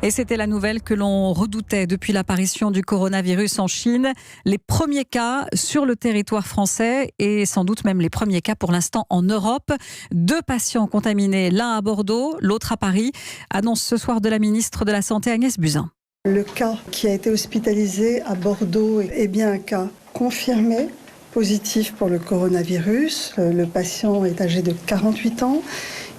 Et c'était la nouvelle que l'on redoutait depuis l'apparition du coronavirus en Chine. Les premiers cas sur le territoire français et sans doute même les premiers cas pour l'instant en Europe. 2 patients contaminés, l'un à Bordeaux, l'autre à Paris, annonce ce soir de la ministre de la Santé Agnès Buzyn. Le cas qui a été hospitalisé à Bordeaux est bien un cas confirmé, positif pour le coronavirus. Le patient est âgé de 48 ans.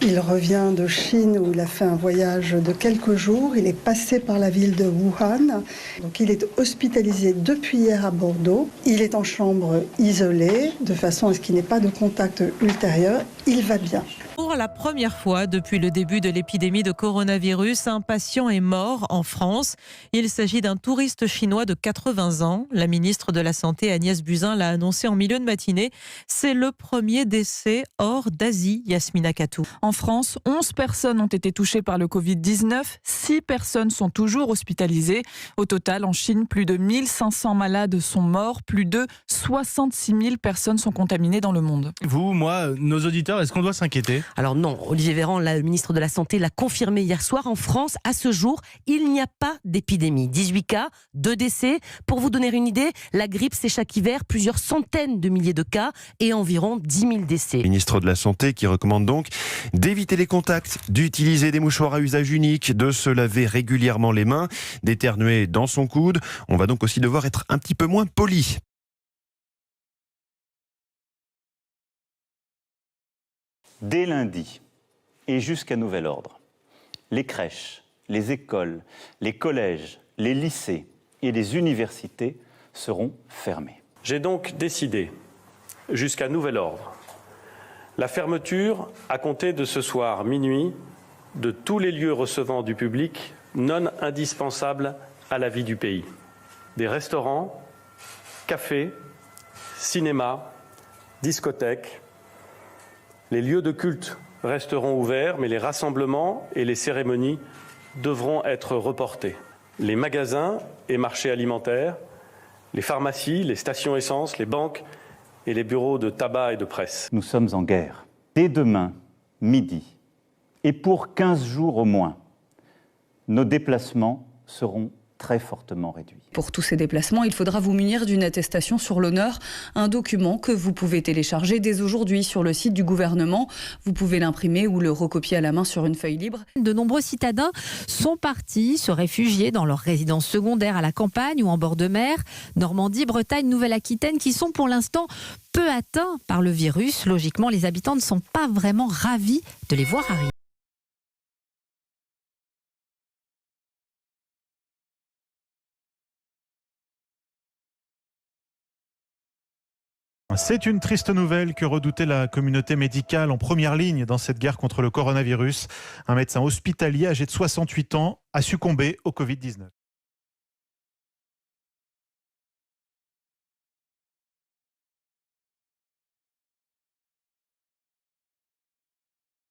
Il revient de Chine où il a fait un voyage de quelques jours. Il est passé par la ville de Wuhan. Donc il est hospitalisé depuis hier à Bordeaux. Il est en chambre isolée de façon à ce qu'il n'ait pas de contact ultérieur. Il va bien. Pour la première fois depuis le début de l'épidémie de coronavirus, un patient est mort en France. Il s'agit d'un touriste chinois de 80 ans. La ministre de la Santé Agnès Buzyn l'a annoncé en milieu de matinée. C'est le premier décès hors d'Asie, Yasmina Katou. En France, 11 personnes ont été touchées par le Covid-19. 6 personnes sont toujours hospitalisées. Au total, en Chine, plus de 1500 malades sont morts. Plus de 66 000 personnes sont contaminées dans le monde. Vous, moi, nos auditeurs, est-ce qu'on doit s'inquiéter ? Alors non, Olivier Véran, le ministre de la Santé, l'a confirmé hier soir. En France, à ce jour, il n'y a pas d'épidémie. 18 cas, 2 décès. Pour vous donner une idée, la grippe, c'est chaque hiver plusieurs centaines de milliers de cas et environ 10 000 décès. Ministre de la Santé qui recommande donc d'éviter les contacts, d'utiliser des mouchoirs à usage unique, de se laver régulièrement les mains, d'éternuer dans son coude. On va donc aussi devoir être un petit peu moins poli. Dès lundi et jusqu'à nouvel ordre, les crèches, les écoles, les collèges, les lycées et les universités seront fermés. J'ai donc décidé, jusqu'à nouvel ordre, la fermeture, à compter de ce soir minuit, de tous les lieux recevant du public non indispensables à la vie du pays. Des restaurants, cafés, cinémas, discothèques. Les lieux de culte resteront ouverts, mais les rassemblements et les cérémonies devront être reportés. Les magasins et marchés alimentaires, les pharmacies, les stations essence, les banques et les bureaux de tabac et de presse. Nous sommes en guerre. Dès demain, midi, et pour 15 jours au moins, nos déplacements seront très fortement réduits. Pour tous ces déplacements, il faudra vous munir d'une attestation sur l'honneur, un document que vous pouvez télécharger dès aujourd'hui sur le site du gouvernement. Vous pouvez l'imprimer ou le recopier à la main sur une feuille libre. De nombreux citadins sont partis se réfugier dans leurs résidences secondaires à la campagne ou en bord de mer. Normandie, Bretagne, Nouvelle-Aquitaine qui sont pour l'instant peu atteints par le virus. Logiquement, les habitants ne sont pas vraiment ravis de les voir arriver. C'est une triste nouvelle que redoutait la communauté médicale en première ligne dans cette guerre contre le coronavirus. Un médecin hospitalier âgé de 68 ans a succombé au Covid-19.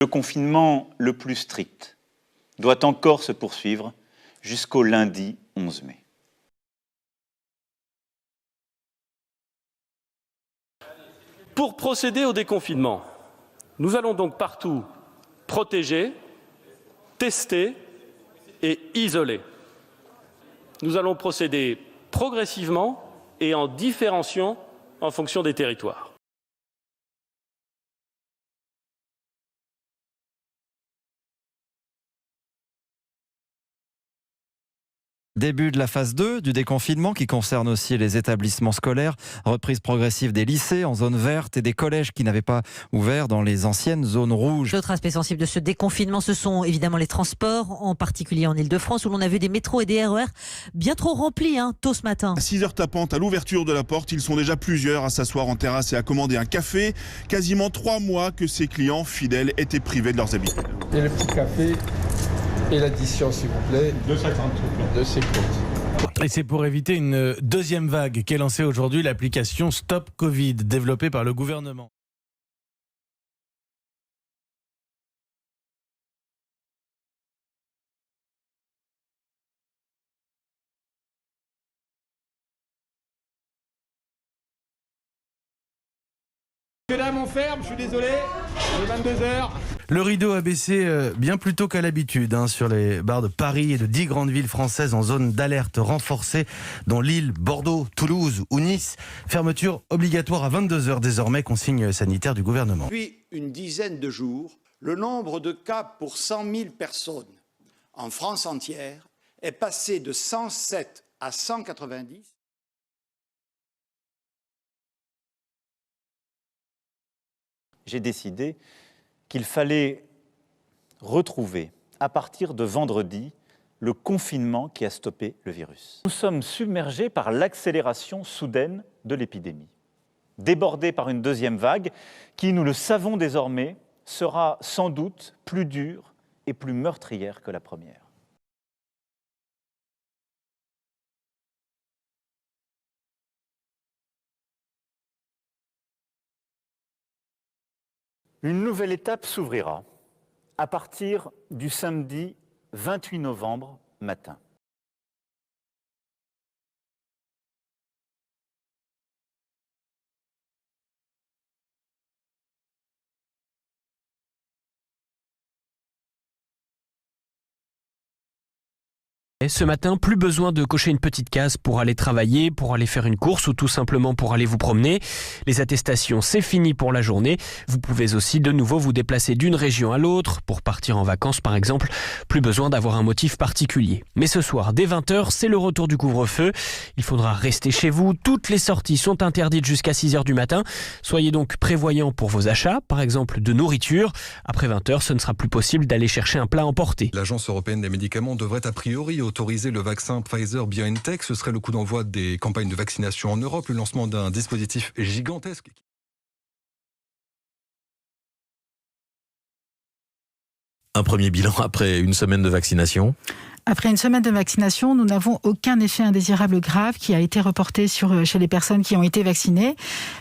Le confinement le plus strict doit encore se poursuivre jusqu'au lundi 11 mai. Pour procéder au déconfinement, nous allons donc partout protéger, tester et isoler. Nous allons procéder progressivement et en différenciant en fonction des territoires. Début de la phase 2 du déconfinement qui concerne aussi les établissements scolaires, reprise progressive des lycées en zone verte et des collèges qui n'avaient pas ouvert dans les anciennes zones rouges. L'autre aspect sensible de ce déconfinement, ce sont évidemment les transports, en particulier en Ile-de-France où l'on a vu des métros et des RER bien trop remplis tôt ce matin. À 6h tapantes, à l'ouverture de la porte, ils sont déjà plusieurs à s'asseoir en terrasse et à commander un café. Quasiment 3 mois que ces clients fidèles étaient privés de leurs habitudes. Et le petit café et l'addition, s'il vous plaît, de 50. Et c'est pour éviter une deuxième vague qu'est lancée aujourd'hui l'application Stop Covid, développée par le gouvernement. Que dames, on ferme, je suis désolé, il est 22h. Le rideau a baissé bien plus tôt qu'à l'habitude sur les bars de Paris et de 10 grandes villes françaises en zone d'alerte renforcée, dont Lille, Bordeaux, Toulouse ou Nice. Fermeture obligatoire à 22h désormais, consigne sanitaire du gouvernement. Depuis une dizaine de jours, le nombre de cas pour 100 000 personnes en France entière est passé de 107 à 190. J'ai décidé qu'il fallait retrouver, à partir de vendredi, le confinement qui a stoppé le virus. Nous sommes submergés par l'accélération soudaine de l'épidémie, débordés par une deuxième vague qui, nous le savons désormais, sera sans doute plus dure et plus meurtrière que la première. Une nouvelle étape s'ouvrira à partir du samedi 28 novembre matin. Et ce matin, plus besoin de cocher une petite case pour aller travailler, pour aller faire une course ou tout simplement pour aller vous promener. Les attestations, c'est fini pour la journée. Vous pouvez aussi de nouveau vous déplacer d'une région à l'autre. Pour partir en vacances par exemple, plus besoin d'avoir un motif particulier. Mais ce soir, dès 20h, c'est le retour du couvre-feu. Il faudra rester chez vous. Toutes les sorties sont interdites jusqu'à 6h du matin. Soyez donc prévoyants pour vos achats, par exemple de nourriture. Après 20h, ce ne sera plus possible d'aller chercher un plat emporté. L'Agence européenne des médicaments devrait a priori autoriser le vaccin Pfizer-BioNTech. Ce serait le coup d'envoi des campagnes de vaccination en Europe, le lancement d'un dispositif gigantesque. Un premier bilan après une semaine de vaccination. Après une semaine de vaccination, nous n'avons aucun effet indésirable grave qui a été reporté chez les personnes qui ont été vaccinées.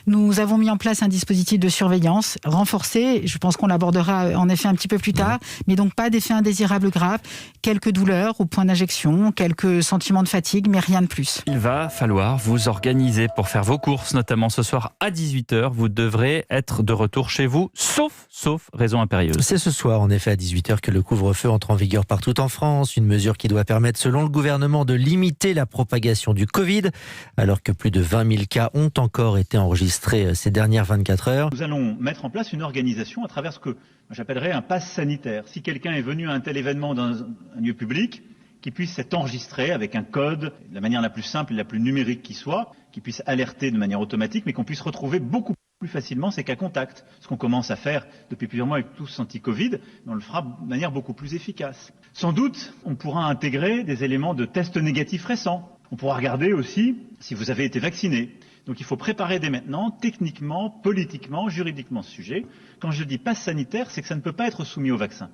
Nous avons mis en place un dispositif de surveillance renforcé. Je pense qu'on l'abordera en effet un petit peu plus tard, mais donc pas d'effet indésirable grave. Quelques douleurs au point d'injection, quelques sentiments de fatigue, mais rien de plus. Il va falloir vous organiser pour faire vos courses, notamment ce soir à 18h. Vous devrez être de retour chez vous, sauf raison impérieuse. C'est ce soir, en effet, à 18h que le couvre-feu entre en vigueur partout en France. Une mesure qui doit permettre, selon le gouvernement, de limiter la propagation du Covid, alors que plus de 20 000 cas ont encore été enregistrés ces dernières 24 heures. Nous allons mettre en place une organisation à travers ce que j'appellerais un pass sanitaire. Si quelqu'un est venu à un tel événement dans un lieu public, qu'il puisse être enregistré avec un code, de la manière la plus simple et la plus numérique qui soit, qu'il puisse alerter de manière automatique, mais qu'on puisse retrouver beaucoup plus facilement ces cas contacts. Ce qu'on commence à faire depuis plusieurs mois avec tous anti-Covid, mais on le fera de manière beaucoup plus efficace. Sans doute, on pourra intégrer des éléments de tests négatifs récents. On pourra regarder aussi si vous avez été vacciné. Donc il faut préparer dès maintenant, techniquement, politiquement, juridiquement ce sujet. Quand je dis passe sanitaire, c'est que ça ne peut pas être soumis au vaccin.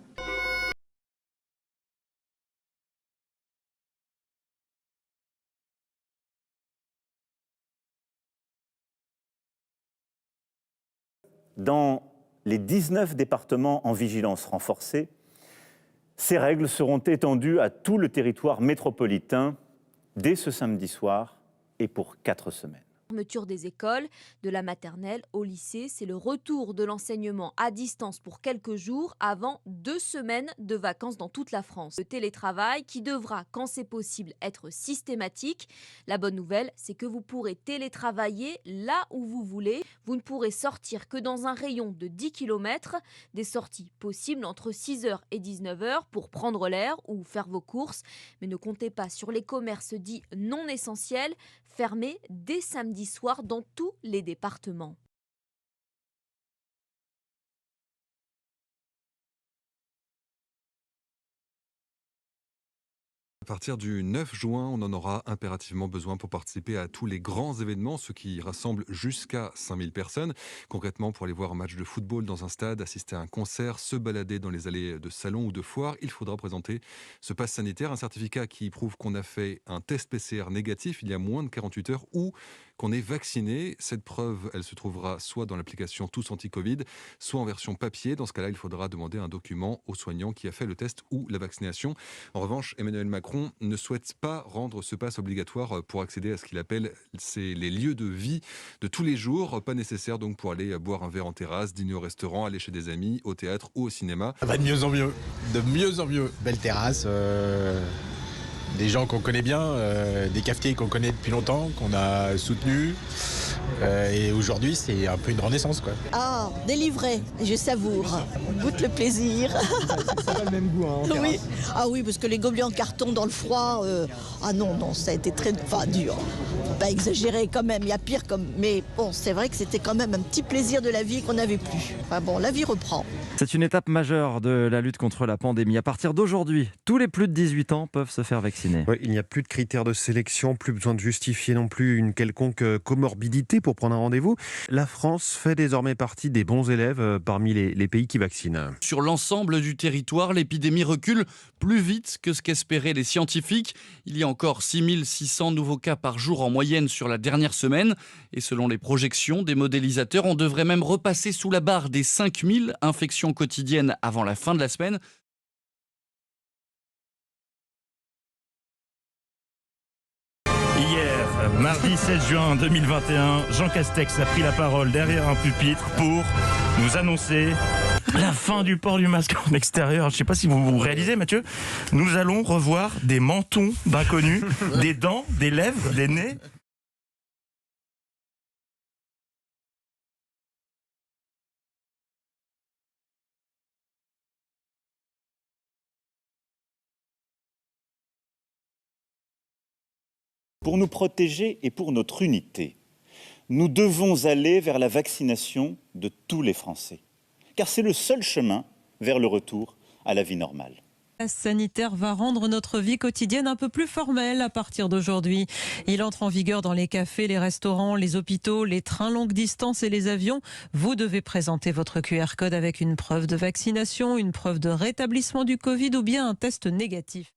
Dans les 19 départements en vigilance renforcée, ces règles seront étendues à tout le territoire métropolitain dès ce samedi soir et pour 4 semaines. Fermeture des écoles, de la maternelle au lycée, c'est le retour de l'enseignement à distance pour quelques jours avant 2 semaines de vacances dans toute la France. Le télétravail qui devra, quand c'est possible, être systématique. La bonne nouvelle, c'est que vous pourrez télétravailler là où vous voulez. Vous ne pourrez sortir que dans un rayon de 10 km. Des sorties possibles entre 6h et 19h pour prendre l'air ou faire vos courses. Mais ne comptez pas sur les commerces dits non essentiels, fermés dès samedi soir dans tous les départements. À partir du 9 juin, on en aura impérativement besoin pour participer à tous les grands événements, ceux qui rassemblent jusqu'à 5000 personnes. Concrètement, pour aller voir un match de football dans un stade, assister à un concert, se balader dans les allées de salons ou de foires, il faudra présenter ce pass sanitaire, un certificat qui prouve qu'on a fait un test PCR négatif il y a moins de 48 heures ou qu'on est vacciné. Cette preuve, elle se trouvera soit dans l'application Tous Anti-Covid, soit en version papier. Dans ce cas-là, il faudra demander un document au soignant qui a fait le test ou la vaccination. En revanche, Emmanuel Macron ne souhaite pas rendre ce pass obligatoire pour accéder à ce qu'il appelle les lieux de vie de tous les jours. Pas nécessaire donc pour aller boire un verre en terrasse, dîner au restaurant, aller chez des amis, au théâtre ou au cinéma. Ça va de mieux en mieux, de mieux en mieux. Belle terrasse, des gens qu'on connaît bien, des cafetiers qu'on connaît depuis longtemps, qu'on a soutenus. Et aujourd'hui, c'est un peu une renaissance, quoi. Ah, délivré, je savoure. On goûte le plaisir. Ça a le même goût, hein, en oui. terrasse. Ah oui, parce que les gobelets en carton dans le froid, ah non, ça a été très dur. Faut pas exagérer quand même, il y a pire comme. Mais bon, c'est vrai que c'était quand même un petit plaisir de la vie qu'on n'avait plus. Enfin bon, la vie reprend. C'est une étape majeure de la lutte contre la pandémie. À partir d'aujourd'hui, tous les plus de 18 ans peuvent se faire vacciner. Ouais, il n'y a plus de critères de sélection, plus besoin de justifier non plus une quelconque comorbidité pour prendre un rendez-vous. La France fait désormais partie des bons élèves parmi les pays qui vaccinent. Sur l'ensemble du territoire, l'épidémie recule plus vite que ce qu'espéraient les scientifiques. Il y a encore 6600 nouveaux cas par jour en moyenne sur la dernière semaine. Et selon les projections des modélisateurs, on devrait même repasser sous la barre des 5000 infections quotidiennes avant la fin de la semaine. Hier, mardi 16 juin 2021, Jean Castex a pris la parole derrière un pupitre pour nous annoncer la fin du port du masque en extérieur. Je ne sais pas si vous réalisez, Mathieu, nous allons revoir des mentons d'inconnus, des dents, des lèvres, des nez. Pour nous protéger et pour notre unité, nous devons aller vers la vaccination de tous les Français. Car c'est le seul chemin vers le retour à la vie normale. Le pass sanitaire va rendre notre vie quotidienne un peu plus formelle à partir d'aujourd'hui. Il entre en vigueur dans les cafés, les restaurants, les hôpitaux, les trains longue distance et les avions. Vous devez présenter votre QR code avec une preuve de vaccination, une preuve de rétablissement du Covid ou bien un test négatif.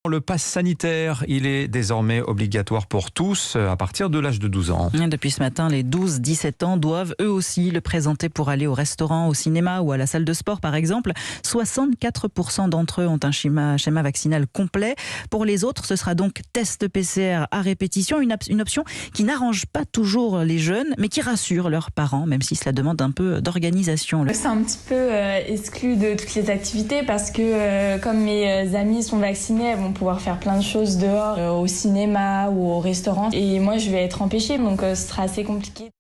Le pass sanitaire, il est désormais obligatoire pour tous à partir de l'âge de 12 ans. Depuis ce matin, les 12-17 ans doivent eux aussi le présenter pour aller au restaurant, au cinéma ou à la salle de sport par exemple. 64% d'entre eux ont un schéma vaccinal complet. Pour les autres, ce sera donc test PCR à répétition, une option qui n'arrange pas toujours les jeunes, mais qui rassure leurs parents, même si cela demande un peu d'organisation. C'est un petit peu exclu de toutes les activités parce que comme mes amis sont vaccinés, elles vont pouvoir faire plein de choses dehors, au cinéma ou au restaurant. Et moi, je vais être empêchée, donc ce sera assez compliqué.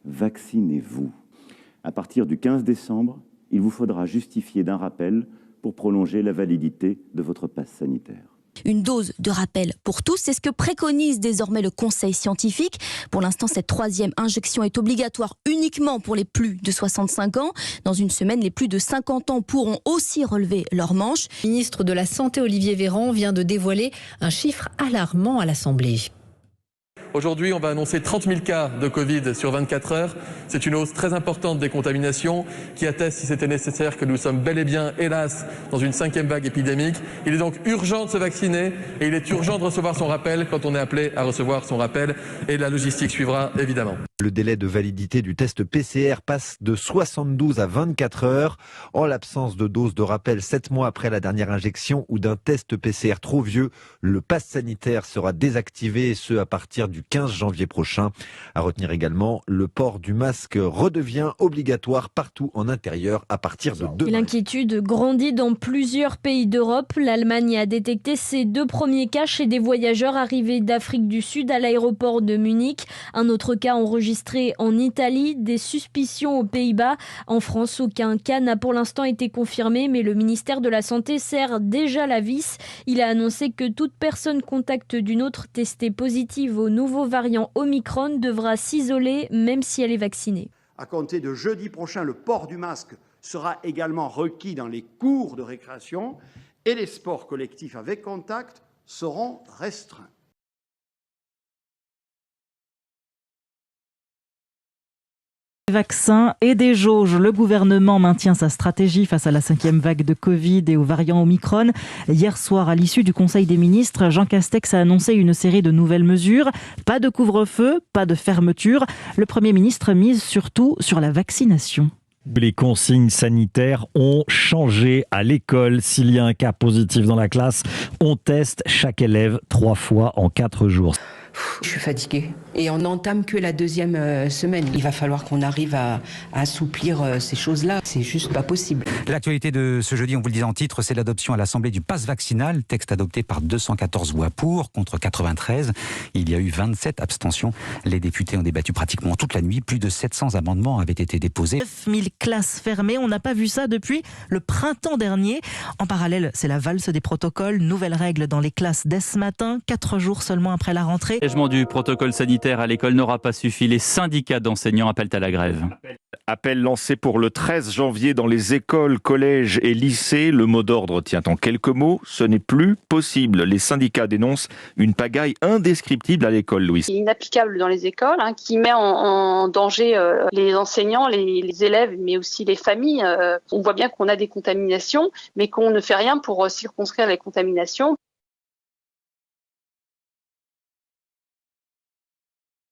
Vaccinez-vous. À partir du 15 décembre, il vous faudra justifier d'un rappel pour prolonger la validité de votre passe sanitaire. Une dose de rappel pour tous, c'est ce que préconise désormais le Conseil scientifique. Pour l'instant, cette troisième injection est obligatoire uniquement pour les plus de 65 ans. Dans une semaine, les plus de 50 ans pourront aussi relever leurs manches. Le ministre de la Santé, Olivier Véran, vient de dévoiler un chiffre alarmant à l'Assemblée. Aujourd'hui, on va annoncer 30 000 cas de Covid sur 24 heures. C'est une hausse très importante des contaminations qui atteste, si c'était nécessaire, que nous sommes bel et bien, hélas, dans une 5e vague épidémique. Il est donc urgent de se vacciner et il est urgent de recevoir son rappel quand on est appelé à recevoir son rappel. Et la logistique suivra, évidemment. Le délai de validité du test PCR passe de 72 à 24 heures. En l'absence de dose de rappel 7 mois après la dernière injection ou d'un test PCR trop vieux, le pass sanitaire sera désactivé, et ce à partir du 15 janvier prochain. À retenir également, le port du masque redevient obligatoire partout en intérieur à partir de demain. L'inquiétude grandit dans plusieurs pays d'Europe. L'Allemagne a détecté ses 2 premiers cas chez des voyageurs arrivés d'Afrique du Sud à l'aéroport de Munich. Un autre cas enregistré en Italie, des suspicions aux Pays-Bas. En France, aucun cas n'a pour l'instant été confirmé, mais le ministère de la Santé serre déjà la vis. Il a annoncé que toute personne contact d'une autre testée positive au nouveau variant Omicron devra s'isoler même si elle est vaccinée. À compter de jeudi prochain, le port du masque sera également requis dans les cours de récréation et les sports collectifs avec contact seront restreints. Vaccins et des jauges. Le gouvernement maintient sa stratégie face à la 5e vague de Covid et aux variants Omicron. Hier soir, à l'issue du Conseil des ministres, Jean Castex a annoncé une série de nouvelles mesures. Pas de couvre-feu, pas de fermeture. Le Premier ministre mise surtout sur la vaccination. Les consignes sanitaires ont changé à l'école. S'il y a un cas positif dans la classe, on teste chaque élève 3 fois en 4 jours. Je suis fatiguée et on n'entame que la 2e semaine. Il va falloir qu'on arrive à assouplir ces choses-là. C'est juste pas possible. L'actualité de ce jeudi, on vous le disait en titre, c'est l'adoption à l'Assemblée du pass vaccinal. Texte adopté par 214 voix pour, contre 93. Il y a eu 27 abstentions. Les députés ont débattu pratiquement toute la nuit. Plus de 700 amendements avaient été déposés. 9000 classes fermées, on n'a pas vu ça depuis le printemps dernier. En parallèle, c'est la valse des protocoles. Nouvelles règles dans les classes dès ce matin, 4 jours seulement après la rentrée. L'allègement du protocole sanitaire à l'école n'aura pas suffi. Les syndicats d'enseignants appellent à la grève. Appel lancé pour le 13 janvier dans les écoles, collèges et lycées. Le mot d'ordre tient en quelques mots. Ce n'est plus possible. Les syndicats dénoncent une pagaille indescriptible à l'école, Louise. C'est inapplicable dans les écoles, qui met en danger les enseignants, les élèves, mais aussi les familles. On voit bien qu'on a des contaminations, mais qu'on ne fait rien pour circonscrire les contaminations.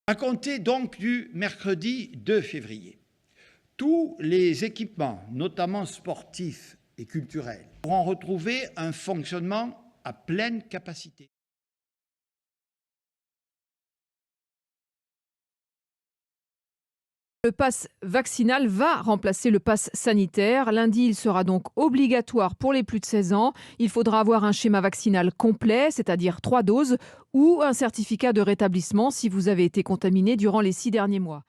À compter donc du mercredi 2 février, tous les équipements, notamment sportifs et culturels, pourront retrouver un fonctionnement à pleine capacité. Le pass vaccinal va remplacer le pass sanitaire. Lundi, il sera donc obligatoire pour les plus de 16 ans. Il faudra avoir un schéma vaccinal complet, c'est-à-dire 3 doses, ou un certificat de rétablissement si vous avez été contaminé durant les 6 derniers mois.